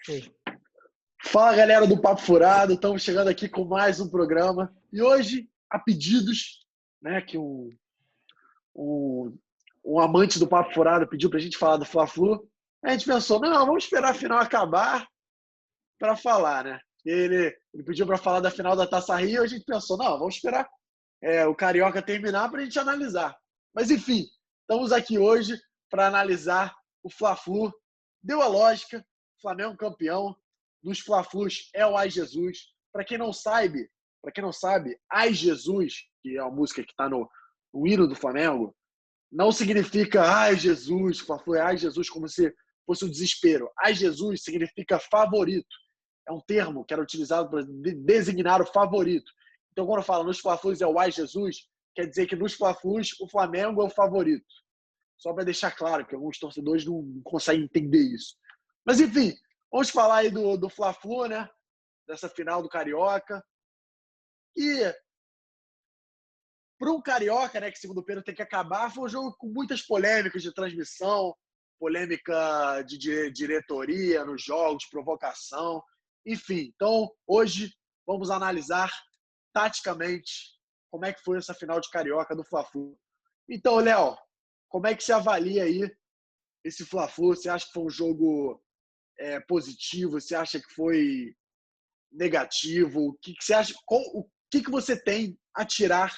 Foi. Fala, galera do Papo Furado, estamos chegando aqui com mais um programa. E hoje, a pedidos, né, que um amante do Papo Furado pediu para a gente falar do Fla-Flu, a gente pensou, não, vamos esperar a final acabar para falar, né? Ele pediu para falar da final da Taça Rio, a gente pensou, não, vamos esperar o Carioca terminar para a gente analisar. Mas, enfim, estamos aqui hoje para analisar o Fla-Flu. Deu a lógica, Flamengo campeão. Nos Fla-Flus é o Ai Jesus. Para quem não sabe, Ai Jesus, que é uma música que está no hino do Flamengo, não significa Ai Jesus, Fla-Flu é Ai Jesus como se fosse um desespero. Ai Jesus significa favorito. É um termo que era utilizado para designar o favorito. Então, quando fala nos Fla-Flus é o Ai Jesus, quer dizer que nos Fla-Flus o Flamengo é o favorito. Só para deixar claro, que alguns torcedores não conseguem entender isso. Mas, enfim, vamos falar aí do Fla-Flu, né? Dessa final do Carioca. E para um Carioca, né, que segundo o Pedro tem que acabar, foi um jogo com muitas polêmicas de transmissão, polêmica de diretoria nos jogos, provocação, enfim. Então, hoje vamos analisar taticamente como é que foi essa final de Carioca do Fla-Flu. Então, Léo, como é que você avalia aí esse Fla-Flu? Você acha que foi um jogo positivo? Você acha que foi negativo? O que você acha? O que você tem a tirar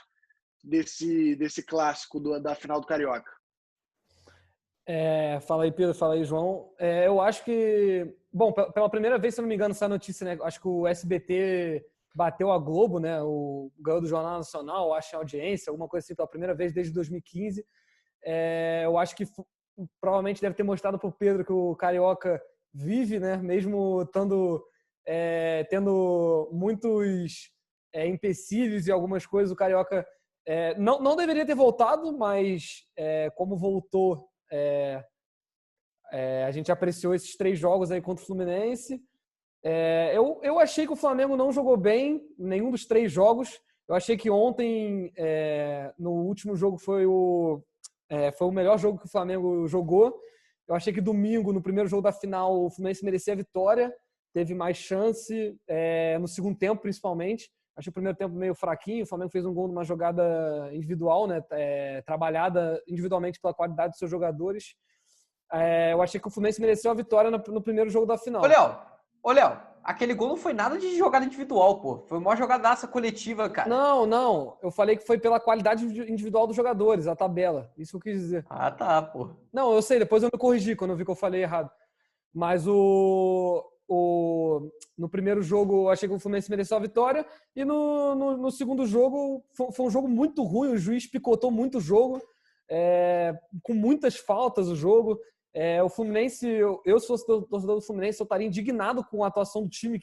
desse clássico da final do Carioca? Fala aí, Pedro. Fala aí, João. Eu acho que... Bom, pela primeira vez, se eu não me engano, essa notícia, né? Acho que o SBT bateu a Globo, né? Ganhou do Jornal Nacional, acho, em audiência, alguma coisa assim, pela primeira vez desde 2015. Eu acho que provavelmente deve ter mostrado para o Pedro que o Carioca vive, né? Mesmo tendo muitos empecilhos e algumas coisas, o Carioca não deveria ter voltado, mas como voltou, a gente apreciou esses 3 jogos aí contra o Fluminense. Eu achei que o Flamengo não jogou bem em nenhum dos 3 jogos. Eu achei que ontem, no último jogo, foi o melhor jogo que o Flamengo jogou. Eu achei que domingo, no primeiro jogo da final, o Fluminense merecia a vitória, teve mais chance, no segundo tempo, principalmente. Achei o primeiro tempo meio fraquinho, o Flamengo fez um gol numa jogada individual, né, trabalhada individualmente pela qualidade dos seus jogadores. Eu achei que o Fluminense mereceu a vitória no primeiro jogo da final. Ô, Léo, aquele gol não foi nada de jogada individual, pô. Foi uma jogadaça coletiva, cara. Não. Eu falei que foi pela qualidade individual dos jogadores, a tabela. Isso que eu quis dizer. Ah, tá, pô. Não, eu sei, depois eu me corrigi quando eu vi que eu falei errado. Mas no primeiro jogo eu achei que o Fluminense mereceu a vitória. E no segundo jogo foi um jogo muito ruim. O juiz picotou muito o jogo, com muitas faltas o jogo. O Fluminense, eu se fosse torcedor do Fluminense, eu estaria indignado com a atuação do time.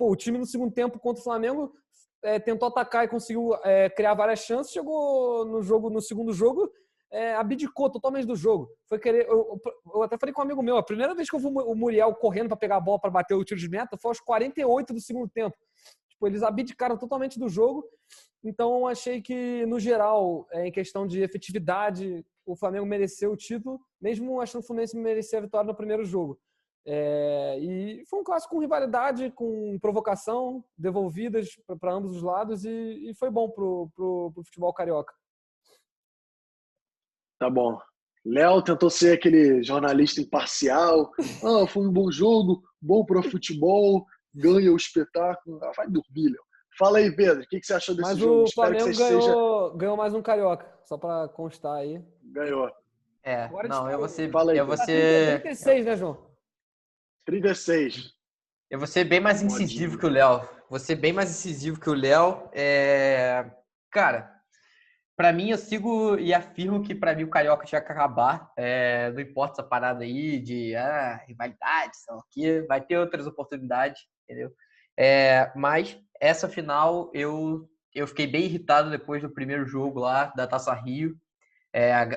O time no segundo tempo contra o Flamengo tentou atacar e conseguiu criar várias chances. Chegou no segundo jogo, abdicou totalmente do jogo. Foi querer. Eu até falei com um amigo meu, a primeira vez que eu vi o Muriel correndo para pegar a bola para bater o tiro de meta foi aos 48 do segundo tempo. Tipo, eles abdicaram totalmente do jogo. Então, eu achei que, no geral, em questão de efetividade, o Flamengo mereceu o título, mesmo achando que o Fluminense merecia a vitória no primeiro jogo. E foi um clássico com rivalidade, com provocação, devolvidas para ambos os lados, e foi bom pro futebol carioca. Tá bom. Léo tentou ser aquele jornalista imparcial. Foi um bom jogo, bom pro futebol, ganha o espetáculo. Vai dormir, Léo. Fala aí, Pedro, o que você achou desse jogo? Mas o Flamengo ganhou mais um Carioca, só para constar aí. Ganhou. Agora não, eu vou ser... Fala aí, eu vou ser... 36, né, João? 36. Eu vou ser bem mais incisivo que o Léo. Cara, pra mim, eu sigo e afirmo que pra mim o Carioca tinha que acabar. Não importa essa parada aí de rivalidade, sei lá o quê. Vai ter outras oportunidades, entendeu? Mas essa final eu fiquei bem irritado depois do primeiro jogo lá da Taça Rio.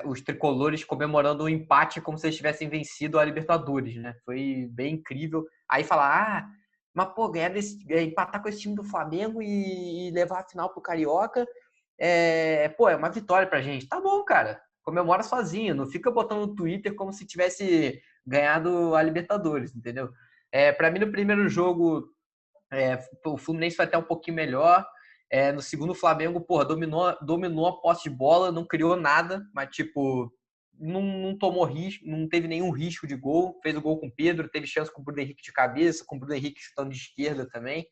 Os tricolores comemorando o empate como se eles tivessem vencido a Libertadores, né? Foi bem incrível. Aí falar, mas pô, empatar com esse time do Flamengo e levar a final pro Carioca, é uma vitória pra gente. Tá bom, cara. Comemora sozinho, não fica botando no Twitter como se tivesse ganhado a Libertadores, entendeu? Para mim, no primeiro jogo, o Fluminense foi até um pouquinho melhor. No segundo, o Flamengo, porra, dominou a posse de bola, não criou nada, mas, tipo, não tomou risco, não teve nenhum risco de gol. Fez o gol com o Pedro, teve chance com o Bruno Henrique de cabeça, com o Bruno Henrique chutando de esquerda também.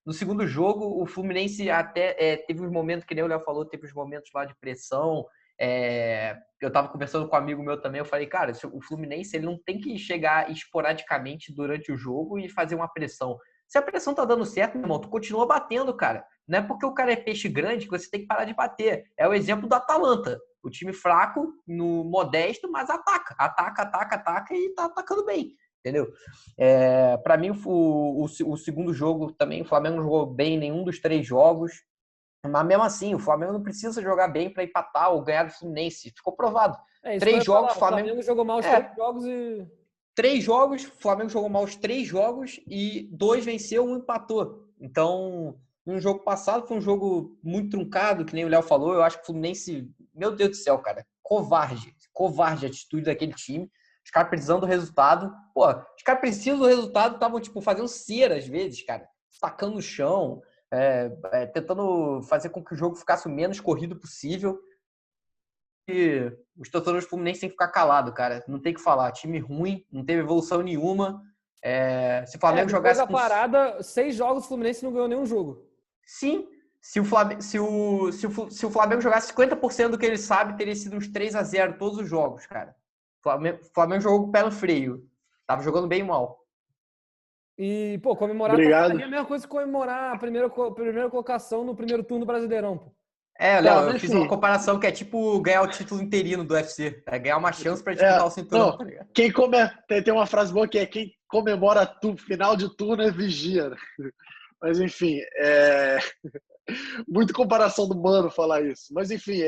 No segundo jogo, o Fluminense até teve uns momentos, que nem o Léo falou, teve uns momentos lá de pressão. Eu tava conversando com um amigo meu também, eu falei, cara, o Fluminense ele não tem que chegar esporadicamente durante o jogo e fazer uma pressão. Se a pressão tá dando certo, meu irmão, tu continua batendo, cara. Não é porque o cara é peixe grande que você tem que parar de bater. É o exemplo do Atalanta. O time fraco, no modesto, mas ataca e tá atacando bem. Entendeu? Para mim, o segundo jogo também, o Flamengo não jogou bem em nenhum dos 3 jogos. Mas mesmo assim, o Flamengo não precisa jogar bem para empatar ou ganhar do Fluminense. Ficou provado. 3 jogos, o Flamengo jogou mal os 3 jogos e... 3 jogos, o Flamengo jogou mal os 3 jogos e 2 venceu, 1 empatou. Então, no jogo passado foi um jogo muito truncado, que nem o Léo falou. Eu acho que o Fluminense, meu Deus do céu, cara, covarde a atitude daquele time. Os caras precisando do resultado. Pô, os caras precisam do resultado, estavam, tipo, fazendo cera às vezes, cara. Tacando no chão, tentando fazer com que o jogo ficasse o menos corrido possível. E os torcedores do Fluminense têm que ficar calados, cara. Não tem o que falar. Time ruim, não teve evolução nenhuma. Se o Flamengo jogasse... Depois da parada, 6 jogos, o Fluminense não ganhou nenhum jogo. Sim. Se o Flamengo jogasse 50% do que ele sabe, teria sido uns 3-0 todos os jogos, cara. O Flamengo jogou com o pé no freio. Tava jogando bem mal. E, pô, comemorar Obrigado. É a mesma coisa que comemorar a primeira colocação no primeiro turno do Brasileirão, pô. Léo, eu fiz uma comparação que é tipo ganhar o título interino do UFC. Ganhar uma chance pra disputar o cinturão. Tem uma frase boa que é quem comemora final de turno é vigia. Mas, enfim, muito comparação do Mano falar isso. Mas, enfim,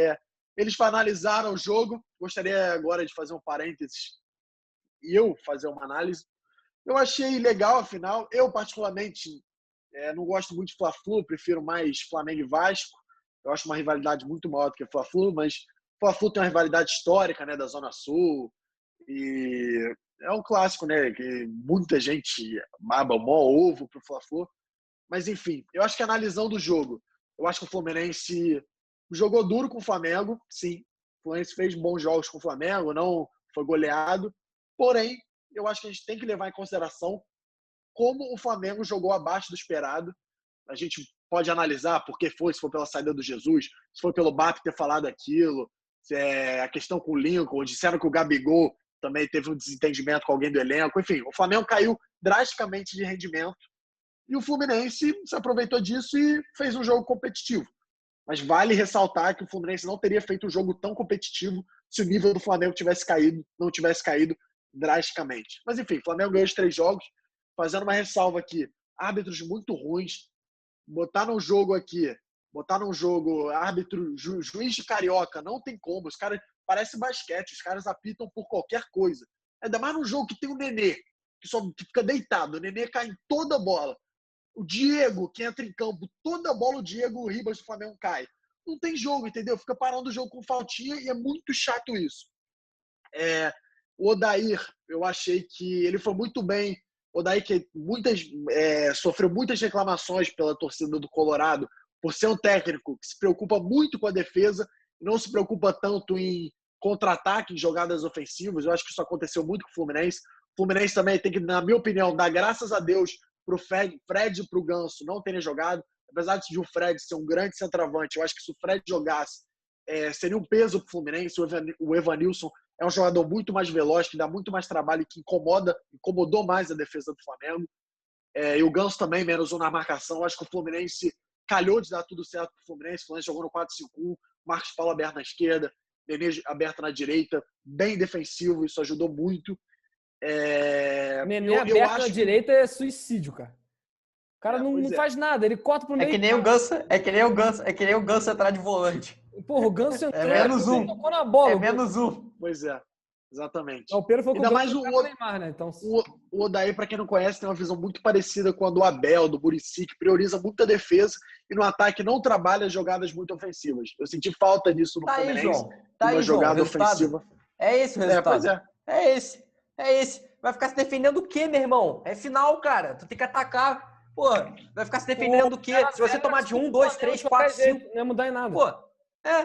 eles finalizaram o jogo. Gostaria agora de fazer um parênteses e eu fazer uma análise. Eu achei legal a final. Eu, particularmente, não gosto muito de Fla-Flu, prefiro mais Flamengo e Vasco. Eu acho uma rivalidade muito maior do que Fla-Flu, mas Fla-Flu tem uma rivalidade histórica, né, da Zona Sul. E é um clássico, né, que muita gente baba mó ovo pro Fla-Flu. Mas, enfim, eu acho que analisando o jogo, eu acho que o Fluminense jogou duro com o Flamengo, sim. O Fluminense fez bons jogos com o Flamengo, não foi goleado. Porém, eu acho que a gente tem que levar em consideração como o Flamengo jogou abaixo do esperado. A gente pode analisar por que foi, se foi pela saída do Jesus, se foi pelo BAP ter falado aquilo, se a questão com o Lincoln, disseram que o Gabigol também teve um desentendimento com alguém do elenco. Enfim, o Flamengo caiu drasticamente de rendimento e o Fluminense se aproveitou disso e fez um jogo competitivo. Mas vale ressaltar que o Fluminense não teria feito um jogo tão competitivo se o nível do Flamengo não tivesse caído drasticamente. Mas, enfim, o Flamengo ganhou os 3 jogos, fazendo uma ressalva aqui. Árbitros muito ruins. Botar num jogo árbitro, juiz de carioca, não tem como. Os caras parecem basquete, os caras apitam por qualquer coisa. Ainda mais num jogo que tem o Nenê, que fica deitado. O Nenê cai em toda bola. O Diego, que entra em campo, toda bola o Diego Ribas do Flamengo cai. Não tem jogo, entendeu? Fica parando o jogo com faltinha e é muito chato isso. O Odair, eu achei que ele foi muito bem. O Odair que sofreu muitas reclamações pela torcida do Colorado por ser um técnico que se preocupa muito com a defesa e não se preocupa tanto em contra-ataque, em jogadas ofensivas. Eu acho que isso aconteceu muito com o Fluminense. O Fluminense também tem que, na minha opinião, dar graças a Deus para o Fred e para o Ganso não terem jogado. Apesar de o Fred ser um grande centroavante, eu acho que se o Fred jogasse, seria um peso para o Fluminense. O Evanilson é um jogador muito mais veloz, que dá muito mais trabalho e que incomodou mais a defesa do Flamengo. E o Ganso também, menos um na marcação. Eu acho que o Fluminense calhou de dar tudo certo para o Fluminense. O Fluminense jogou no 4-5-1, Marcos Paulo aberto na esquerda, Nenê aberto na direita, bem defensivo, isso ajudou muito. Nenê aberto na direita é suicídio, cara. O cara não faz nada, ele corta pro meio. É que nem o Ganso atrás de volante. Porra, o Ganso entrou, menos um. Tocou na bola. Menos um. Pois é, exatamente. O Pedro foi com ainda mais o Neymar, né? Então... o Odair, para quem não conhece, tem uma visão muito parecida com a do Abel, do Muricy, que prioriza muito a defesa e no ataque não trabalha jogadas muito ofensivas. Eu senti falta disso no Fluminense. Tá aí, jogada João, ofensiva. É esse o resultado. É esse. É esse. Vai ficar se defendendo o quê, meu irmão? É final, cara. Tu tem que atacar. Pô, vai ficar se defendendo o quê? Se você tomar de 1, 2, 3, 4, 5... Não ia mudar em nada. Pô,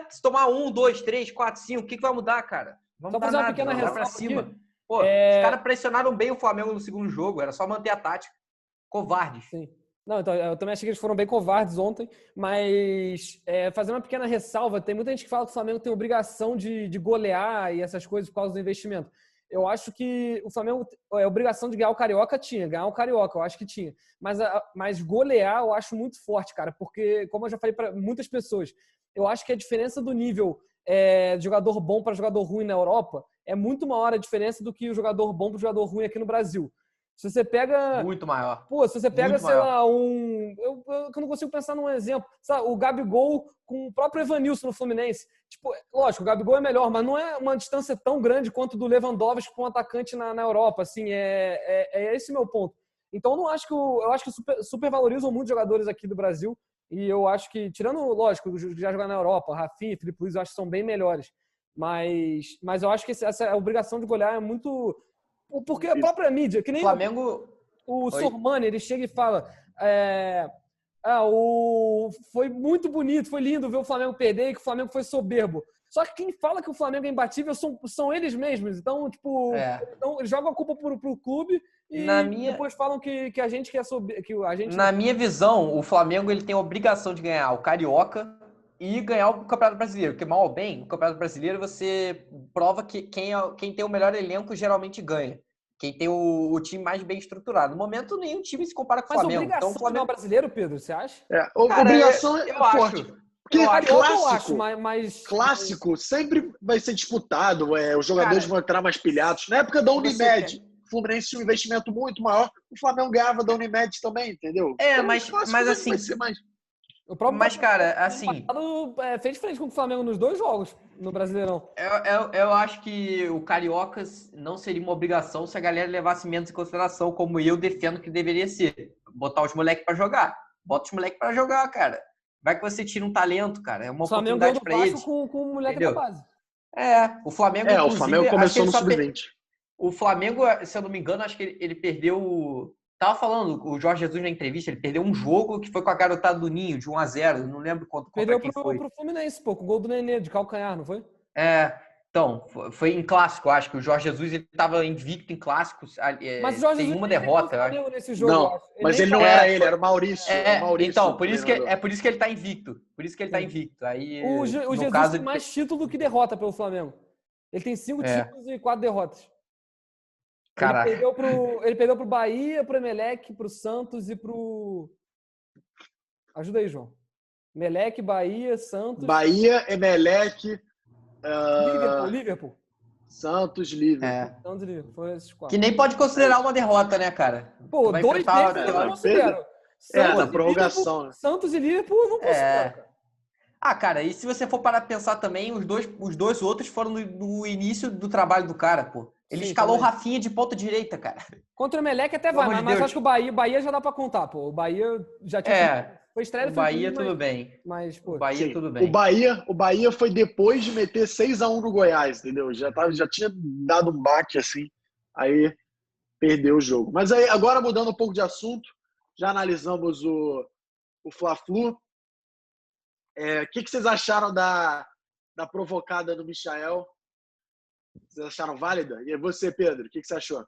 se tomar 1, 2, 3, 4, 5, o que vai mudar, cara? Não vai mudar fazer uma nada, pequena vai pra ressalva cima. aqui. Pô, os caras pressionaram bem o Flamengo no segundo jogo. Era só manter a tática. Covardes. Sim. Não, então, eu também achei que eles foram bem covardes ontem, mas fazendo uma pequena ressalva, tem muita gente que fala que o Flamengo tem obrigação de golear e essas coisas por causa do investimento. Eu acho que o Flamengo é obrigação de ganhar o Carioca, ganhar o Carioca, eu acho que tinha. Mas golear eu acho muito forte, cara, porque, como eu já falei para muitas pessoas, eu acho que a diferença do nível de jogador bom para jogador ruim na Europa é muito maior a diferença do que o jogador bom para o jogador ruim aqui no Brasil. Se você pega... Muito maior. Pô, se você pega, muito sei maior. lá, eu não consigo pensar num exemplo. Sabe, o Gabigol com o próprio Evanilson no Fluminense. Tipo, lógico, o Gabigol é melhor, mas não é uma distância tão grande quanto do Lewandowski com um atacante na Europa. Assim, é esse meu ponto. Então, eu acho que supervalorizam muito jogadores aqui do Brasil. E eu acho que, tirando, lógico, os que já jogaram na Europa, Rafinha, Filipe Luiz, eu acho que são bem melhores. Mas eu acho que essa obrigação de golear é muito... Porque a própria mídia, que nem Flamengo... o Sormani, ele chega e fala foi muito bonito, foi lindo ver o Flamengo perder e que o Flamengo foi soberbo. Só que quem fala que o Flamengo é imbatível são eles mesmos. Então, tipo, então, eles jogam a culpa pro clube e depois falam que a gente quer soberbo. Na minha visão, o Flamengo ele tem a obrigação de ganhar o Carioca e ganhar o Campeonato Brasileiro. Porque, mal ou bem, o Campeonato Brasileiro você prova que quem tem o melhor elenco geralmente ganha. Quem tem o time mais bem estruturado. No momento, nenhum time se compara com o Flamengo. Mas obrigação então, o Flamengo... de brasileiro, Pedro, você acha? Cara, obrigação eu forte. acho. Porque eu acho, mas... Clássico sempre vai ser disputado. Os jogadores vão entrar mais pilhados. Na época da Unimed, o Fluminense tinha um investimento muito maior. O Flamengo ganhava da Unimed também, entendeu? Mas assim... Vai ser mais... Mas, cara, assim... fez frente com o Flamengo nos 2 jogos no Brasileirão. Eu acho que o Carioca não seria uma obrigação se a galera levasse menos em consideração, como eu defendo que deveria ser. Botar os moleques pra jogar. Bota os moleques pra jogar, cara. Vai que você tira um talento, cara. É uma oportunidade pra eles. Com o moleque da base. O Flamengo, o Flamengo começou no sub-20. O Flamengo, se eu não me engano, acho que ele perdeu... Tava falando, o Jorge Jesus na entrevista, ele perdeu um jogo que foi com a garotada do Ninho, de 1-0. Não lembro contra quem foi. Perdeu pro Fluminense, pô, com o gol do Nenê, de calcanhar, não foi? Então, foi em clássico, acho que o Jorge Jesus ele tava invicto em clássicos, mas o Jorge sem Jesus uma derrota, eu acho. Nesse jogo, não, mas ele não era ele, era o Maurício. Então, por isso que ele tá invicto. Por isso que ele tá invicto. Aí, o Jesus tem mais título do que derrota pelo Flamengo. Ele tem 5 títulos e 4 derrotas. Caraca. Ele perdeu pro Bahia, pro Emelec, pro Santos e pro... Ajuda aí, João. Emelec, Bahia, Santos... Bahia, Emelec... Liverpool. Santos, Liverpool. Santos e Liverpool. Foram esses 4. Que nem pode considerar uma derrota, né, cara? Pô, 2 deles eu não considero. Na prorrogação, né? Santos e Liverpool eu não considero, cara. Cara, e se você for parar pra pensar também, os dois outros foram no início do trabalho do cara, pô. Ele escalou o Rafinha de ponta direita, cara. Contra o Emelec até vai, mas acho que o Bahia já dá pra contar, pô. O Bahia já tinha... Foi estreia do Bahia, tudo bem. Mas, pô... O Bahia, tudo bem. O Bahia foi depois de meter 6-1 no Goiás, entendeu? Já tinha dado um baque, assim. Aí perdeu o jogo. Mas aí, agora mudando um pouco de assunto, já analisamos o Fla-Flu. O que vocês acharam da provocada do Michael? Vocês acharam válida? E você, Pedro, o que você achou?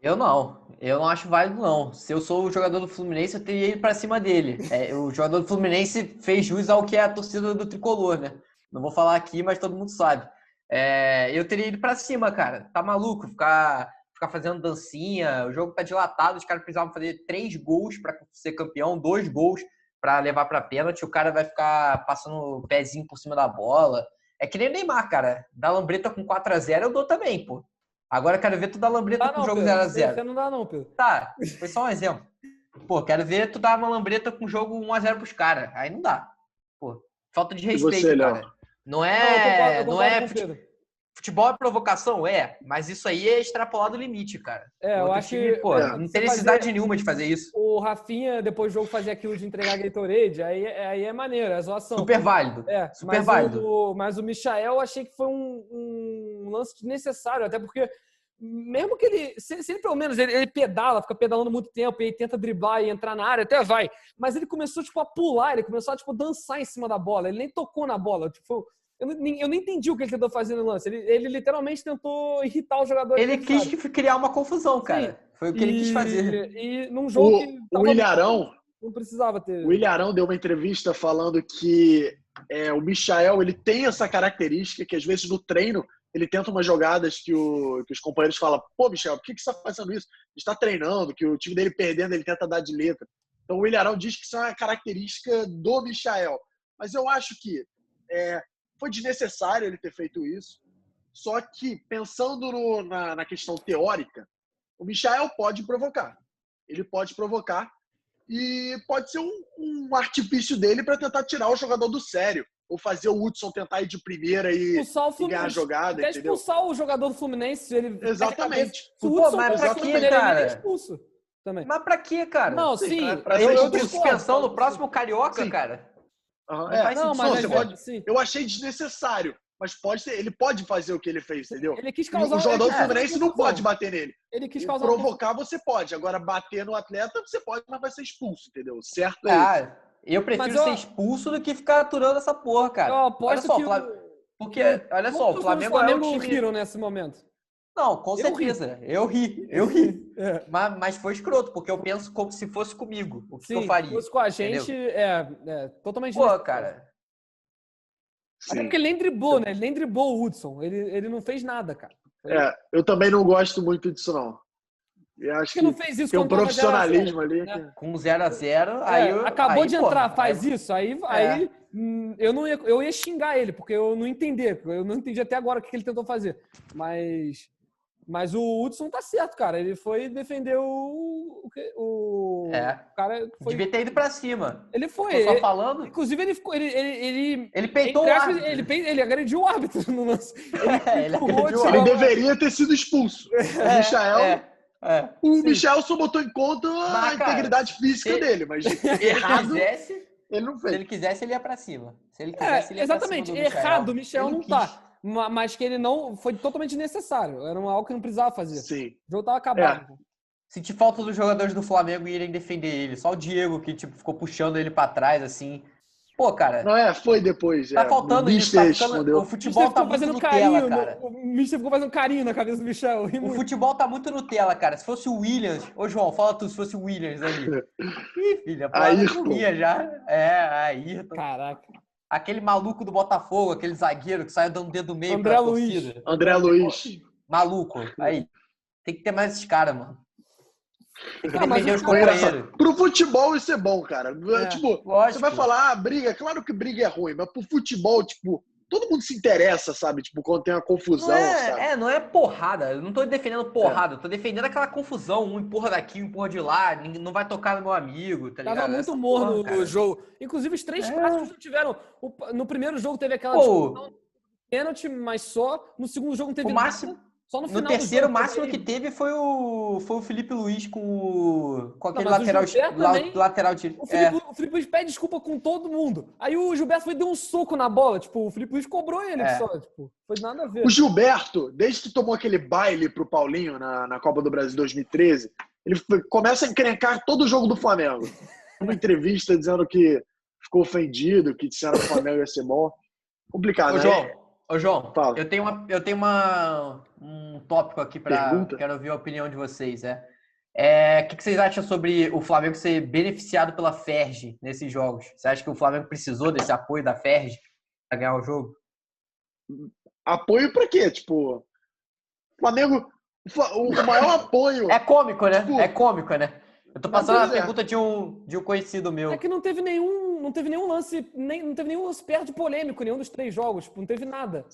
Eu não acho válido, não. Se eu sou o jogador do Fluminense, eu teria ido pra cima dele. O jogador do Fluminense fez jus ao que é a torcida do Tricolor, né? Não vou falar aqui, mas todo mundo sabe. Eu teria ido pra cima, cara. Tá maluco? Ficar fazendo dancinha. O jogo tá dilatado, os caras precisavam fazer 3 gols pra ser campeão, 2 gols pra levar pra pênalti. O cara vai ficar passando o pezinho por cima da bola. É que nem o Neymar, cara. Dá lambreta com 4-0, eu dou também, pô. Agora eu quero ver tu dar lambreta com o jogo 0-0. Você não dá não, Pedro. Tá, foi só um exemplo. Pô, quero ver tu dar uma lambreta com o jogo 1-0 pros caras. Aí não dá. Pô, falta de respeito, você, cara. Não futebol é provocação? Mas isso aí é extrapolar do limite, cara. Eu acho que... não tem necessidade nenhuma de fazer isso. O Rafinha, depois do jogo, fazia aquilo de entregar Gatorade, aí é maneiro, é zoação. Super válido. Mas o Michael, eu achei que foi um lance desnecessário, até porque mesmo que ele, se ele pelo menos, ele pedala, fica pedalando muito tempo e tenta driblar e entrar na área, até vai. Mas ele começou, tipo, a pular, ele começou a, tipo, dançar em cima da bola. Ele nem tocou na bola. Tipo, eu não entendi o que ele tentou fazer no lance. Ele literalmente tentou irritar o jogador. Ele quis criar uma confusão, cara. Sim. Foi o que ele quis fazer. E num jogo que O Ilharão, não precisava ter. o Ilharão deu uma entrevista falando que o Michael, ele tem essa característica que às vezes no treino ele tenta umas jogadas que os companheiros falam: pô, Michael, por que você está fazendo isso? A gente está treinando, que o time dele perdendo, ele tenta dar de letra. Então o Ilharão diz que isso é uma característica do Michael. Mas eu acho que foi desnecessário ele ter feito isso. Só que, pensando na questão teórica, o Michael pode provocar. Ele pode provocar e pode ser um artifício dele para tentar tirar o jogador do sério. Ou fazer o Hudson tentar ir de primeira e ganhar a jogada, quer entendeu? expulsar o jogador do Fluminense. Exatamente. Se o Hudson mas pra quê, ele cara? é expulso também. Mas pra quê, cara? Não, sim. Eu de suspensão no próximo Carioca, sim. cara. Uhum. Eu achei desnecessário. Mas ele pode fazer o que ele fez, entendeu? Ele quis causar o jogador do Fluminense não pode bater nele. Ele quis causar provocar, você pode. Agora, bater no atleta, você pode, mas vai ser expulso, entendeu? Certo é isso. Eu prefiro ser expulso do que ficar aturando essa porra, cara. Eu aposto Porque, olha só, o Flamengo é um time... riram nesse momento. Não, com certeza. Eu ri. Mas foi escroto, porque eu penso como se fosse comigo. O que eu faria. Se fosse com a gente, totalmente... Pô, cara... Até porque ele nem driblou, né? Ele nem driblou o Hudson. Ele não fez nada, cara. Eu também não gosto muito disso, não. Eu acho que não fez isso tem um profissionalismo 0 -0, ali. Né? Com 0-0, aí... Acabou de entrar, faz isso. Aí eu ia xingar ele, porque eu não entendi. Eu não entendi até agora o que ele tentou fazer. Mas o Hudson tá certo, cara. Ele foi defender o cara. Devia ter ido pra cima. Ele foi. Só falando. Inclusive, ele ficou. Ele peitou o árbitro. Ele agrediu o árbitro no lance. Ele deveria ter sido expulso. O Michael. O Michel só botou em conta a integridade física dele, mas errado. Ele não fez. Se ele quisesse, ele ia pra cima. Se ele quisesse, ele ia exatamente. Pra cima do errado, o Michel não tá. Mas que ele não... Foi totalmente necessário. Era algo que não precisava fazer. Sim. O jogo tava acabado. Senti falta dos jogadores do Flamengo irem defender ele. Só o Diego que ficou puxando ele pra trás, assim. Pô, cara... Não, foi depois. Tá faltando isso. O futebol tá muito Nutella, cara. O Mister ficou fazendo carinho na cabeça do Michel. O futebol tá muito Nutella, cara. Se fosse o Williams... Ô, João, fala tu se fosse o Williams ali. Ih, filha, pô, eu ia já. Ayrton. Caraca. Aquele maluco do Botafogo, aquele zagueiro que saiu dando dedo meio pra torcida. André Luiz. Maluco. Aí. Tem que ter mais esses caras, mano. Tem que defender os companheiros. Pro futebol isso é bom, cara. Tipo, lógico. Você vai falar, briga. Claro que briga é ruim, mas pro futebol, tipo, todo mundo se interessa, sabe? Tipo, quando tem uma confusão, sabe? Não é porrada. Eu não tô defendendo porrada. Eu tô defendendo aquela confusão. Um empurra daqui, um empurra de lá. Não vai tocar no meu amigo, tá ligado? Tava muito morno no jogo. Inclusive, os 3 clássicos não tiveram... No primeiro jogo teve aquela discussão pênalti, mas só. No segundo jogo não teve nada. Só no final no terceiro, o máximo que teve foi o Felipe Luiz com aquele lateral tiro. O Felipe Luiz pede desculpa com todo mundo. Aí o Gilberto foi deu um soco na bola. Tipo, o Felipe Luiz cobrou ele só. Tipo, foi nada a ver. O Gilberto, desde que tomou aquele baile pro Paulinho na Copa do Brasil 2013, ele começa a encrencar todo o jogo do Flamengo. Uma entrevista dizendo que ficou ofendido, que disseram que o Flamengo ia ser bom. Complicado, Ô, João, fala. eu tenho um tópico aqui quero ouvir a opinião de vocês. O que vocês acham sobre o Flamengo ser beneficiado pela Ferg nesses jogos? Você acha que o Flamengo precisou desse apoio da Ferg para ganhar o jogo? Apoio pra quê? Tipo, o Flamengo, o maior apoio... É cômico, né? Tipo, é cômico, né? Eu tô passando a pergunta de um conhecido meu. É que não teve nenhum lance, não teve nenhum lance perto de polêmico, nenhum dos 3 jogos. Tipo, não teve nada.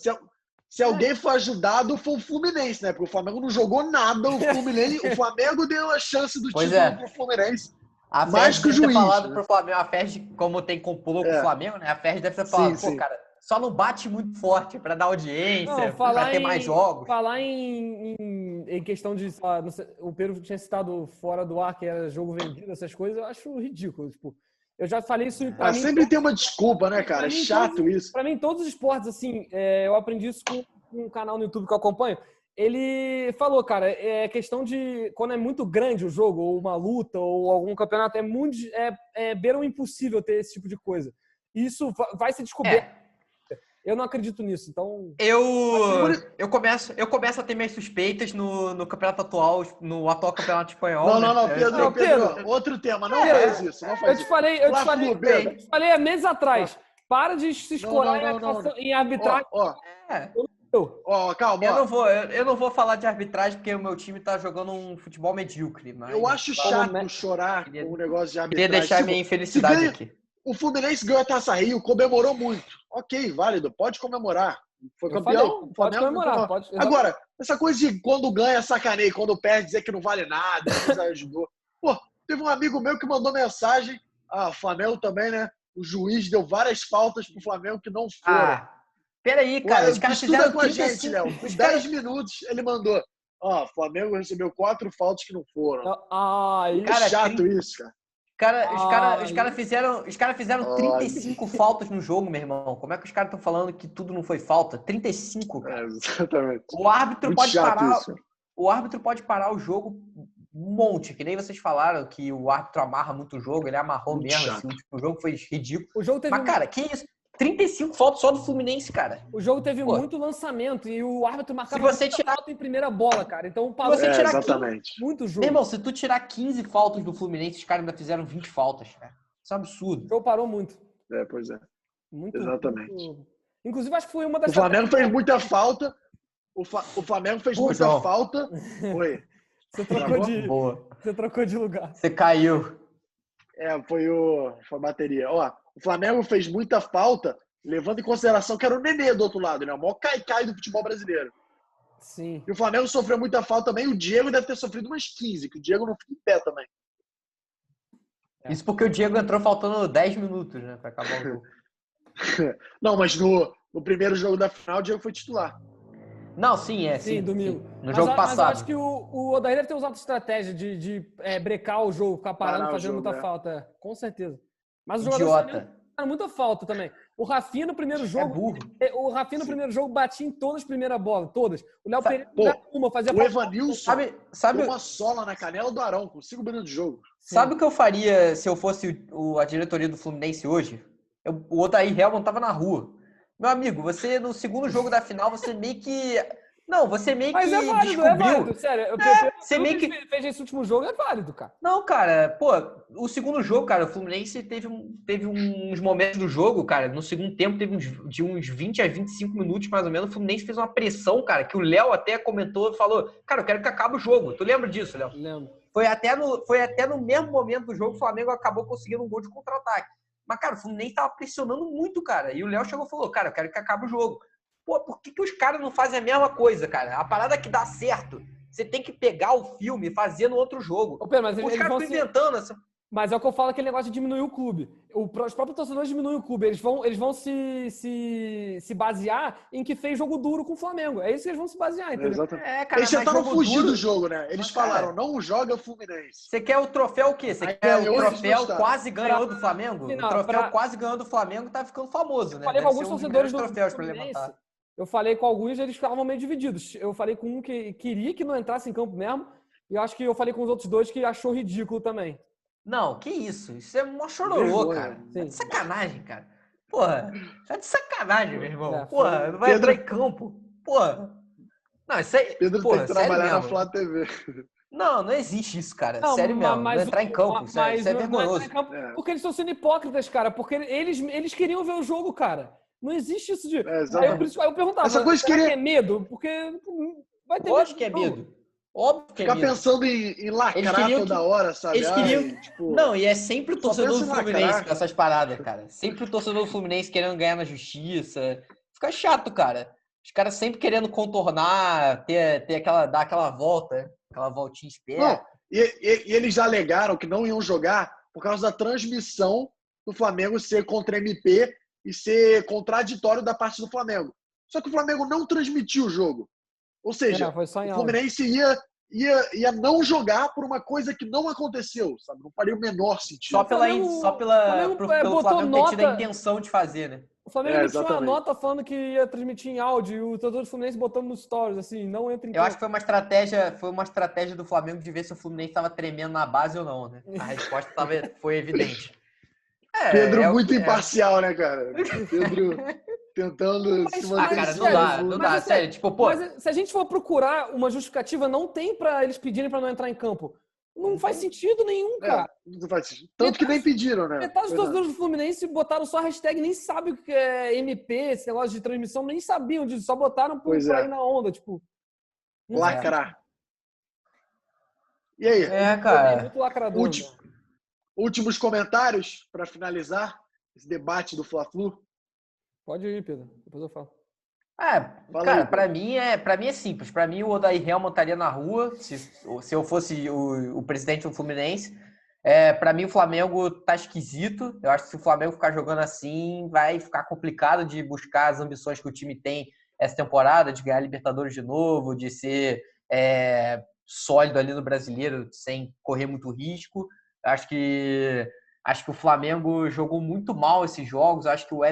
Se alguém foi ajudado, foi o Fluminense, né? Porque o Flamengo não jogou nada. O Flamengo deu a chance do título pro Fluminense. A mais que o juiz. Falado pro Flamengo, a Ferg, como tem complô com o Flamengo, né? A Ferg deve ter falado, sim. cara, só não bate muito forte para dar audiência, para ter mais jogos. Falar em questão de... Não sei, o Pedro tinha citado fora do ar que era jogo vendido, essas coisas, eu acho ridículo. Tipo, eu já falei isso pra mim... Sempre tem uma desculpa, né, cara? É chato isso. Pra mim, todos os esportes, assim, eu aprendi isso com um canal no YouTube que eu acompanho. ele falou, cara, é questão de quando é muito grande o jogo, ou uma luta, ou algum campeonato, beira o impossível ter esse tipo de coisa. E isso vai ser descoberto. Eu não acredito nisso, então... Eu começo a ter minhas suspeitas no campeonato atual, no atual campeonato espanhol. Não, né? Pedro, outro tema. Não faz isso, não faz Eu te falei há meses atrás. Para de se escorar em arbitragem. Calma. Eu não vou falar de arbitragem porque o meu time tá jogando um futebol medíocre. Mas... Eu acho chato chorar com o negócio de arbitragem. Queria deixar minha infelicidade aqui. O Fluminense ganhou a Taça Rio, comemorou muito. Ok, válido, pode comemorar. Foi campeão. Pode comemorar. Agora, essa coisa de quando ganha, sacaneia, quando perde, dizer que não vale nada, que ajudou. Pô, teve um amigo meu que mandou mensagem, o Flamengo também, né? O juiz deu várias faltas pro Flamengo que não foram. Peraí, cara, os caras fizeram com a gente, Léo. Em 10 minutos ele mandou. O Flamengo recebeu 4 faltas que não foram. Cara, chato isso, cara. Os caras fizeram 35 faltas no jogo, meu irmão. Como é que os caras estão falando que tudo não foi falta? 35, cara. Exatamente. O árbitro pode parar o jogo um monte, que nem vocês falaram que o árbitro amarra muito o jogo, ele amarrou muito mesmo. Esse último jogo foi ridículo. Mas, cara, que isso? 35 faltas só do Fluminense, cara. O jogo teve muito lançamento e o árbitro marcava falta em primeira bola, cara. Então parou exatamente. Muito jogo. Meu irmão, se tu tirar 15 faltas do Fluminense, os caras ainda fizeram 20 faltas, cara. Isso é um absurdo. O jogo parou muito. Pois é. Muito, exatamente. Muito... Inclusive, acho que foi uma das... O Flamengo fez muita falta. O Flamengo fez muita falta. Foi. Você trocou de lugar. Você caiu. Foi a bateria. O Flamengo fez muita falta, levando em consideração que era o Nenê do outro lado, né? O maior cai-cai do futebol brasileiro. Sim. E o Flamengo sofreu muita falta também. O Diego deve ter sofrido umas 15, que o Diego não fica em pé também. Isso porque o Diego entrou faltando 10 minutos, né? Pra acabar o jogo. Não, mas no primeiro jogo da final, o Diego foi titular. Não, sim, domingo. Sim. No jogo passado. Mas eu acho que o Odair deve ter usado estratégia de brecar o jogo, ficar parando, fazendo muita falta. Com certeza. Mas o jogador fizeram muita falta também. O Rafinha no primeiro jogo... primeiro jogo batia em todas as primeiras bolas. Todas. O Léo Pereira fazia falta. O Evanilson sabe uma sola na canela do Arão com 5 minutos de jogo. Sabe o que eu faria se eu fosse a diretoria do Fluminense hoje? O Odair Helman tava na rua. Meu amigo, você no segundo jogo da final, você meio que... Não, você meio que Mas é válido, descobriu... é válido, sério. Você meio que fez esse último jogo, é válido, cara. Não, cara, o segundo jogo, cara, o Fluminense teve uns momentos do jogo, cara, no segundo tempo teve de uns 20 a 25 minutos, mais ou menos, o Fluminense fez uma pressão, cara, que o Léo até comentou e falou, cara, eu quero que acabe o jogo. Tu lembra disso, Léo? Lembro. Foi até no mesmo momento do jogo, o Flamengo acabou conseguindo um gol de contra-ataque. Mas, cara, o Fluminense tava pressionando muito, cara. E o Léo chegou e falou, cara, eu quero que acabe o jogo. Pô, por que os caras não fazem a mesma coisa, cara? A parada que dá certo, você tem que pegar o filme e fazer no outro jogo. Mas os caras estão inventando essa... Mas é o que eu falo, aquele negócio de diminuir o clube. Os próprios torcedores diminuem o clube. Eles vão se basear em que fez jogo duro com o Flamengo. É isso que eles vão se basear, entendeu? Cara, eles tentaram fugir do jogo, né? Eles falaram, não joga o Fluminense. Você quer o troféu o quê? Você quer o troféu quase ganhou do Flamengo? O troféu quase ganhou do Flamengo tá ficando famoso, né? Eu falei com alguns torcedores do troféus Fluminense. Pra levantar. Eu falei com alguns, eles estavam meio divididos. Eu falei com um que queria que não entrasse em campo mesmo. E eu acho que eu falei com os outros dois que achou ridículo também. Não, que isso? Isso é mó chororô, cara. É de sacanagem, cara. Porra, é de sacanagem, meu irmão. Porra, não vai entrar em campo. Porra. Não, isso aí... Pedro tem que trabalhar na Flá TV. Não existe isso, cara. Não, sério mesmo. Não entrar em campo. Isso é vergonhoso. Porque eles estão sendo hipócritas, cara. Porque eles queriam ver o jogo, cara. Não existe isso de... Aí eu perguntava, essa coisa será que é medo? Porque vai ter Lógico que é medo. Óbvio que ficar pensando em lacrar toda hora, sabe? Eles queriam... Não, e é sempre o torcedor do Fluminense com essas paradas, cara. Sempre o torcedor do Fluminense querendo ganhar na justiça. Fica chato, cara. Os caras sempre querendo contornar, dar aquela volta, aquela voltinha esperta. E eles alegaram que não iam jogar por causa da transmissão do Flamengo ser contra MP e ser contraditório da parte do Flamengo. Só que o Flamengo não transmitiu o jogo. Ou seja, o Fluminense ia não jogar por uma coisa que não aconteceu, sabe? Não faria o menor sentido. Só pelo Flamengo ter tido a intenção de fazer, né? O Flamengo emitiu uma exatamente. nota falando que ia transmitir em áudio e o torcedor do Fluminense botando nos stories, assim, não entra em Eu acho que foi uma estratégia do Flamengo de ver se o Fluminense estava tremendo na base ou não, né? A resposta foi evidente. Pedro o muito que é. imparcial, né, cara? Pedro tentando se manter cara, em cima do não muro. dá, sério. Tipo, pô, Mas se a gente for procurar uma justificativa, não tem pra eles pedirem pra não entrar em campo. Não faz sentido nenhum, cara. Não faz sentido. Tanto que nem pediram, né? Metade dos torcedores do Fluminense botaram só a hashtag, nem sabem o que é MP, esse negócio de transmissão, nem sabiam disso, só botaram por aí na onda, tipo. Lacrar. E aí? cara. Muito lacrador. Últimos comentários para finalizar esse debate do Fla-Flu? Pode ir, Pedro. Depois eu falo. Cara, para mim é simples. Para mim, o Odair Helman estaria na rua se eu fosse o presidente do Fluminense. Para mim, o Flamengo tá esquisito. Eu acho que se o Flamengo ficar jogando assim, vai ficar complicado de buscar as ambições que o time tem essa temporada, de ganhar a Libertadores de novo, de ser sólido ali no Brasileiro, sem correr muito risco. Acho que o Flamengo jogou muito mal esses jogos. Acho que o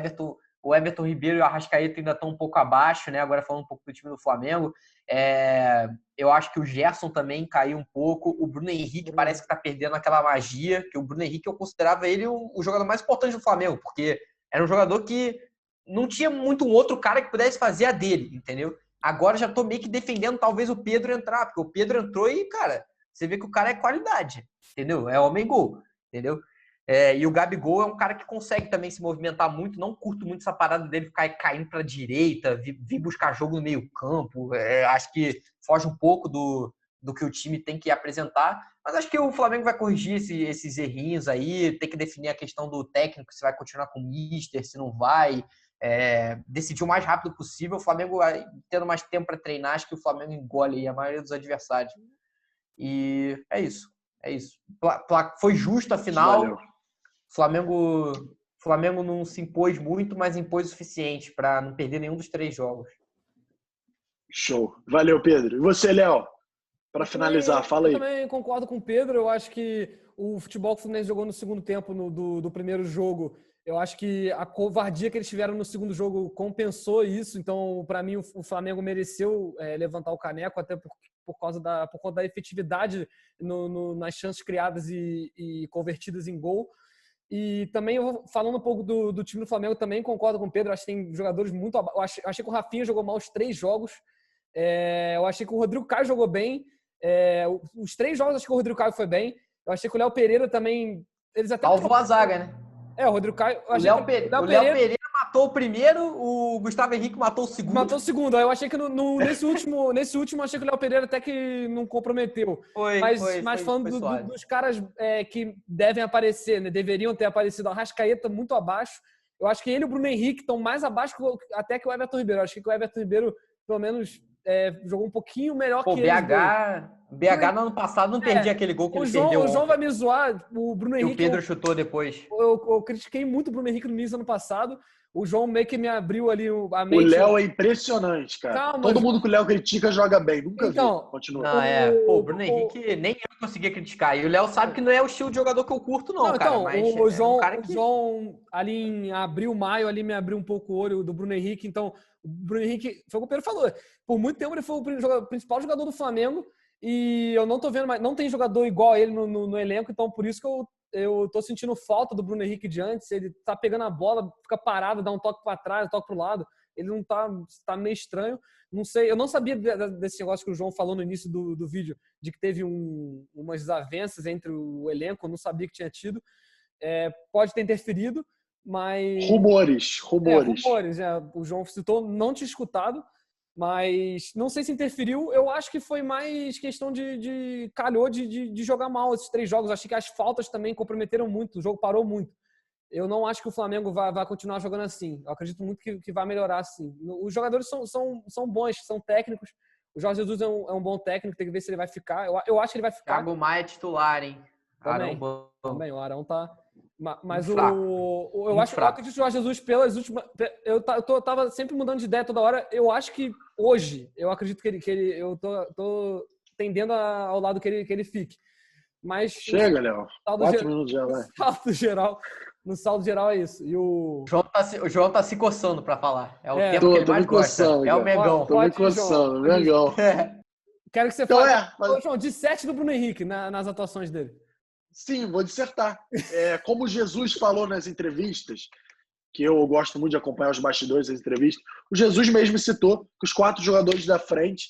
Everton Ribeiro e o Arrascaeta ainda estão um pouco abaixo, né? Agora falando um pouco do time do Flamengo. Eu acho que o Gerson também caiu um pouco. O Bruno Henrique parece que está perdendo aquela magia, que o Bruno Henrique eu considerava ele o jogador mais importante do Flamengo, porque era um jogador que não tinha muito um outro cara que pudesse fazer a dele, entendeu? Agora já tô meio que defendendo talvez o Pedro entrar, porque o Pedro entrou e, cara, você vê que o cara é qualidade, entendeu? É homem-gol, entendeu? E o Gabigol é um cara que consegue também se movimentar muito. Não curto muito essa parada dele ficar caindo para a direita, vir buscar jogo no meio campo. Acho que foge um pouco do que o time tem que apresentar. Mas acho que o Flamengo vai corrigir esses errinhos aí. Tem que definir a questão do técnico, se vai continuar com o Mister, se não vai. Decidir o mais rápido possível. O Flamengo, tendo mais tempo para treinar, acho que o Flamengo engole aí a maioria dos adversários. E é isso. Foi justo a final. Valeu. Flamengo não se impôs muito, mas impôs o suficiente para não perder nenhum dos 3 jogos. Show. Valeu, Pedro. E você, Léo? Para finalizar, fala aí. Eu também concordo com o Pedro. Eu acho que o futebol que o Fluminense jogou no segundo tempo do primeiro jogo, eu acho que a covardia que eles tiveram no segundo jogo compensou isso. Então, para mim, o Flamengo mereceu levantar o caneco, até por conta da efetividade nas chances criadas e convertidas em gol. E também, falando um pouco do time do Flamengo, também concordo com o Pedro. Acho que tem jogadores muito... Eu achei que o Rafinha jogou mal os 3 jogos. Eu achei que o Rodrigo Caio jogou bem. Os 3 jogos, acho que o Rodrigo Caio foi bem. Eu achei que o Léo Pereira também... Eles até salvou a zaga, né? O Rodrigo Caio... O Léo Pereira matou o primeiro, o Gustavo Henrique matou o segundo. Eu achei que nesse último, achei que o Léo Pereira até que não comprometeu. Mas falando dos caras que devem aparecer, né? Deveriam ter aparecido, o Arrascaeta muito abaixo. Eu acho que ele e o Bruno Henrique estão mais abaixo até que o Everton Ribeiro. Eu acho que o Everton Ribeiro, pelo menos, jogou um pouquinho melhor que ele. BH no ano passado não perdia aquele gol que ele perdeu. O João vai me zoar. O Bruno Henrique. O Pedro chutou depois. Eu critiquei muito o Bruno Henrique no início do ano passado. O João meio que me abriu ali a mente. O Léo é impressionante, cara. Calma, todo mundo que o Léo critica joga bem. Nunca vi. Continua. Não, o Bruno Henrique nem eu conseguia criticar. E o Léo sabe que não é o estilo de jogador que eu curto, não, cara. Então, mas o João ali em abril, maio, ali me abriu um pouco o olho do Bruno Henrique. Então, o Bruno Henrique, foi o que o Pedro falou. Por muito tempo ele foi o principal jogador do Flamengo. E eu não tô vendo mais. Não tem jogador igual a ele no elenco. Então, por isso que eu tô sentindo falta do Bruno Henrique de antes. Ele tá pegando a bola, fica parado, dá um toque para trás, um toque pro lado. Ele não tá meio estranho. Não sei, eu não sabia desse negócio que o João falou no início do vídeo, de que teve umas desavenças entre o elenco. Eu não sabia que tinha tido. Pode ter interferido, mas... Rumores. O João citou, não tinha escutado, mas não sei se interferiu. Eu acho que foi mais questão de calhou de jogar mal esses 3 jogos. Achei que as faltas também comprometeram muito. O jogo parou muito. Eu não acho que o Flamengo vai continuar jogando assim. Eu acredito muito que vai melhorar assim. Os jogadores são bons, são técnicos. O Jorge Jesus é um bom técnico, tem que ver se ele vai ficar. Eu acho que ele vai ficar. Thiago Maia é titular, hein? Também, o Arão tá... Mas eu acredito que o Jorge Jesus, pelas últimas... Eu tava sempre mudando de ideia toda hora. Eu acho que hoje, eu acredito que ele eu tô tendendo ao lado que ele fique. Mas chega, Léo. 4 minutos já vai. Salto geral. no saldo geral é isso. E o O João tá se coçando pra falar. É o É, tempo que ele tô mais me gosta. coçando, É o cara. Mengão. Tô me Pode ir, João. coçando, Mengão. Quero que você Então fale. mas- Ô, João, de 7 do Bruno Henrique nas atuações dele. sim, vou dissertar. Como Jesus falou nas entrevistas, que eu gosto muito de acompanhar os bastidores das entrevistas, o Jesus mesmo citou que os 4 jogadores da frente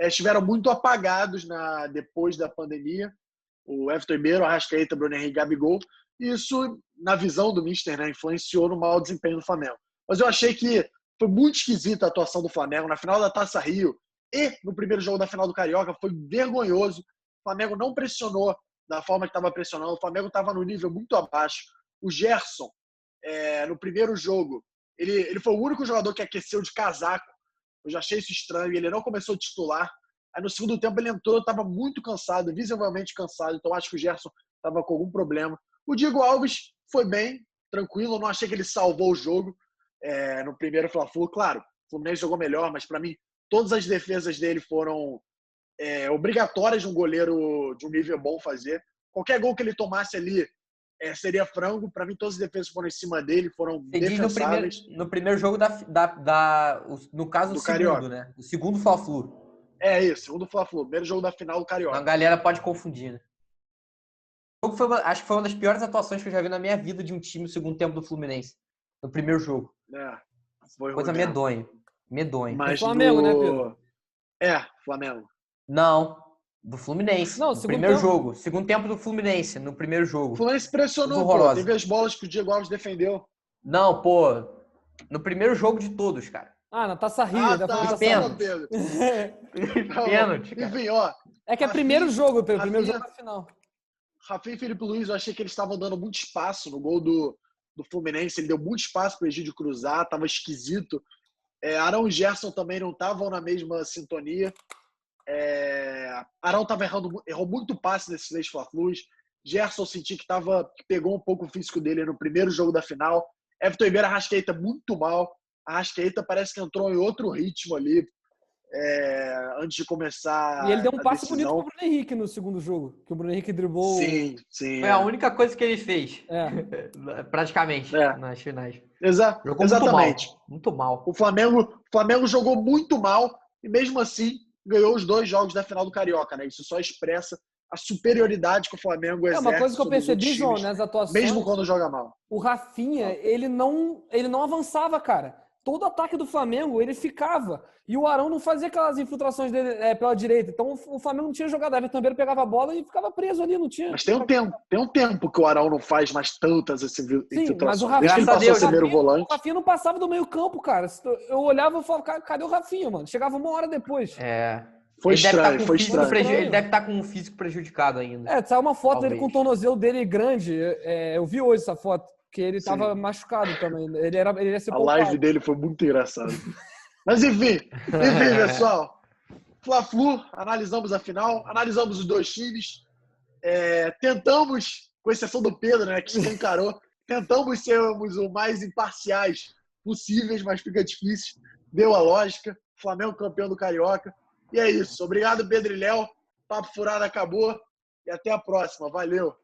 estiveram muito apagados depois da pandemia. O Everton Ribeiro, Arrascaeta, Bruno Henrique e Gabigol. Isso, na visão do Mister, né, influenciou no mau desempenho do Flamengo. Mas eu achei que foi muito esquisita a atuação do Flamengo na final da Taça Rio e no primeiro jogo da final do Carioca. Foi vergonhoso. O Flamengo não pressionou da forma que estava pressionando. O Flamengo estava no nível muito abaixo. O Gerson, no primeiro jogo, ele foi o único jogador que aqueceu de casaco. Eu já achei isso estranho. Ele não começou titular. Aí no segundo tempo ele entrou, estava muito cansado, visivelmente cansado. Então acho que o Gerson estava com algum problema. O Diego Alves foi bem, tranquilo. Eu não achei que ele salvou o jogo no primeiro Fla-Flu. Claro, o Fluminense jogou melhor, mas para mim todas as defesas dele foram obrigatórias de um goleiro de um nível bom fazer. Qualquer gol que ele tomasse ali seria frango. Para mim todas as defesas foram em cima dele, foram defensáveis. No primeiro jogo no caso Do o segundo, Carioca. né? O segundo Fla-Flu. É isso, segundo Fla-Flu, primeiro jogo da final do Carioca. A galera pode confundir, né? Acho que foi uma das piores atuações que eu já vi na minha vida de um time no segundo tempo do Fluminense. No primeiro jogo. Foi Coisa ruim mesmo. medonha. Medonha. Mas do Flamengo, né, Pedro? Flamengo. Não, do Fluminense. Não, no segundo primeiro tempo. jogo. Segundo tempo do Fluminense, no primeiro jogo. O Fluminense pressionou, Coisa pô. horrorosa. Teve as bolas que o Diego Alves defendeu. Não, pô. No primeiro jogo de todos, cara. Na Taça Rio. Tá, pênalti. Pedro. Pênalti, cara. Enfim, ó. É que é primeiro jogo, Pedro. Primeiro jogo da final. Rafinha e Felipe Luiz, eu achei que eles estavam dando muito espaço no gol do Fluminense. Ele deu muito espaço para o Egídio cruzar, tava esquisito. Arão e Gerson também não estavam na mesma sintonia. Arão errou muito passe nesses 6 Fla-Flus. Gerson senti que pegou um pouco o físico dele no primeiro jogo da final. Everton Ribeiro, Arrascaeta muito mal. Arrascaeta parece que entrou em outro ritmo ali antes de começar. E ele deu um passe bonito decisão. pro Bruno Henrique no segundo jogo, que o Bruno Henrique driblou. Sim. Foi a única coisa que ele fez. Praticamente, É. nas finais. Jogou exatamente. Muito mal. O Flamengo jogou muito mal e mesmo assim ganhou os 2 jogos da final do Carioca, né? Isso só expressa a superioridade que o Flamengo exerce. Uma coisa que eu sobre os outros percebi, João, times, nas atuações. mesmo quando joga mal. O Rafinha, ele não avançava, cara. Todo ataque do Flamengo, ele ficava. E o Arão não fazia aquelas infiltrações dele pela direita. Então o Flamengo não tinha jogada. O Everton Ribeiro pegava a bola e ficava preso ali, não tinha. Mas tem um tempo que o Arão não faz mais tantas infiltrações. Mas o Desde que ele passou a ser primeiro volante. O Rafinha não passava do meio campo, cara. Eu olhava e falava, cadê o Rafinha, mano? Chegava 1 hora depois. Foi estranho. Ele deve estar com um físico prejudicado ainda. Saiu uma foto dele Talvez. com o tornozelo dele grande. Eu vi hoje essa foto, que ele tava machucado também. Ele ia ser A poupado. live dele foi muito engraçada. Mas enfim, pessoal. Fla-Flu, analisamos a final, analisamos os 2 times. Tentamos, com exceção do Pedro, né, que se encarou, tentamos sermos o mais imparciais possíveis, mas fica difícil. Deu a lógica. Flamengo campeão do Carioca. E é isso. Obrigado, Pedro e Léo. Papo Furado acabou. E até a próxima. Valeu.